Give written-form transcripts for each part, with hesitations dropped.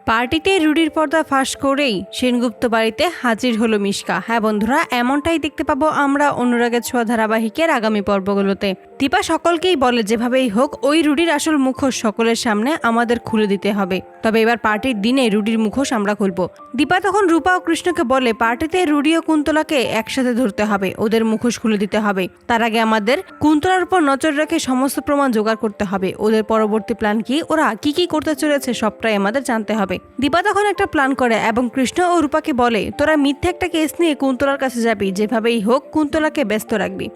পার্টিতে রুডির পর্দা ফাঁস করেই সেনগুপ্ত বাড়িতে হাজির হলো মিশকা। হ্যাঁ বন্ধুরা, এমনটাই দেখতে পাবো আমরা অনুরাগের ছোঁয়া ধারাবাহিকের আগামী পর্বগুলোতে। দীপা সকলকেই বলে যেভাবেই হোক ওই রুডির আসল মুখোশ সকলের সামনে আমাদের খুলে দিতে হবে। তবে এবার পার্টির দিনে রুডির মুখোশ আমরা খুলবো। দীপা তখন রূপা ও কৃষ্ণকে বলে পার্টিতে রুডি ও কুন্তলাকে একসাথে ধরতে হবে, ওদের মুখোশ খুলে দিতে হবে। তার আগে আমাদের কুন্তলার উপর নজর রেখে সমস্ত প্রমাণ জোগাড় করতে হবে। ওদের পরবর্তী প্ল্যান কি, ওরা কি কি করতে চলেছে সবটাই আমাদের জানতে হবে। দীপা তখন একটা প্ল্যান করে এবং কৃষ্ণ ও রূপাকে বলে তোরা মিথ্যে একটা কেস নিয়ে কুন্তলার কাছে যাবি, যেভাবেই হোক কুন্তলাকে ব্যস্ত রাখবি।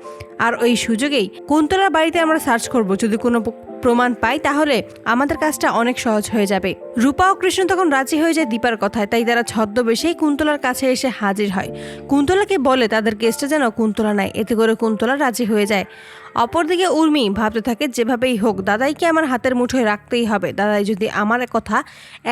আর ওই সুযোগেই কুন্তলার বাড়িতে আমরা সার্চ করব, যদি কোনো প্রমাণ পাই তাহলে আমাদের কাজটা অনেক সহজ হয়ে যাবে। রূপা ও কৃষ্ণ তখন রাজি হয়ে যায় দীপার কথায়, তাই তারা ছদ্মবেশেই কুন্তলার কাছে এসে হাজির হয়। কুন্তলাকে বলে তাদের কেসটা যেন কুন্তলা নেয়, এতে করে কুন্তলা রাজি হয়ে যায়। অপরদিকে উর্মি ভাবতে থাকে যেভাবেই হোক দাদাইকে আমার হাতের মুঠোয় রাখতেই হবে। দাদাই যদি আমার কথা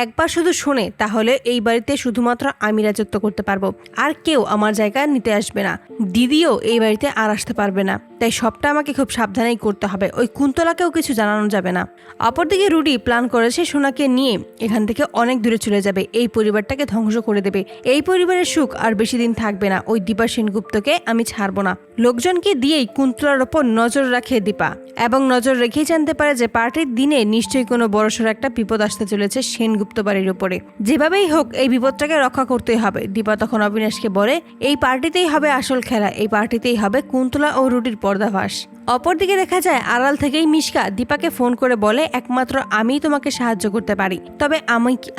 একবার শুধু শোনে তাহলে এই বাড়িতে শুধুমাত্র আমি রাজত্ব করতে পারবো, আর কেউ আমার জায়গা নিতে আসবে না। দিদিও এই বাড়িতে আর আসতে পারবে না, তাই সবটা আমাকে খুব সাবধানেই করতে হবে। ওই কুন্তলাকেও কিছু জানানো যাবে না। অপরদিকে রুডি প্ল্যান করেছে সোনাকে নিয়ে এখান থেকে অনেক দূরে চলে যাবে, এই পরিবারটাকে ধ্বংস করে দেবে। এই পরিবারের সুখ আর বেশি দিন থাকবে না। ওই দীপা সেনগুপ্তকে আমি ছাড়বো না। লোকজনকে দিয়েই কুন্তলার ওপর নজর রাখে দীপা, এবং নজর রেখেই জানতে পারে যে পার্টির দিনে নিশ্চয়ই কোনো বড়সড় একটা বিপদ আসতে চলেছে সেনগুপ্ত বাড়ির উপরে। যেভাবেই হোক এই বিপদটাকে রক্ষা করতেই হবে। দীপা তখন অবিনাশকে বলে এই পার্টিতেই হবে আসল খেলা, এই পার্টিতেই হবে কুন্তলা ও রুডির পর্দাফাঁস। অপরদিকে দেখা যায় আড়াল থেকেই মিশকা দীপাকে ফোন করে বলে একমাত্র আমিই তোমাকে সাহায্য করতে পারি, তবে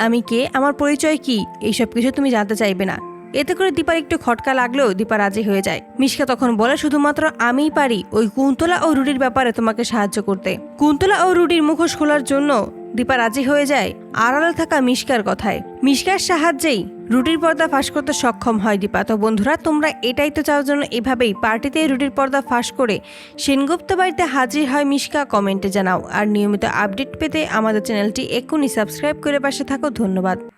আমি কে, আমার পরিচয় কি, এইসব কিছু তুমি জানতে চাইবে না। এতে করে দীপার একটু খটকা লাগলেও দীপা রাজি হয়ে যায়। মিশকা তখন বলে শুধুমাত্র আমিই পারি ওই কুন্তলা ও রুডির ব্যাপারে তোমাকে সাহায্য করতে। কুন্তলা ও রুডির মুখোশ খোলার জন্য দীপা রাজি হয়ে যায় আড়ালে থাকা মিশকার কথায়। মিশকার সাহায্যেই রুডির পর্দা ফাঁস করতে সক্ষম হয় দীপা। তো বন্ধুরা, তোমরা এটাই তো চাও জন্য এভাবেই পার্টিতে রুডির পর্দা ফাঁস করে সেনগুপ্ত বাড়িতে হাজির হয় মিশকা? কমেন্টে জানাও। আর নিয়মিত আপডেট পেতে আমাদের চ্যানেলটি এক্ষুনি সাবস্ক্রাইব করে পাশে থাকো। ধন্যবাদ।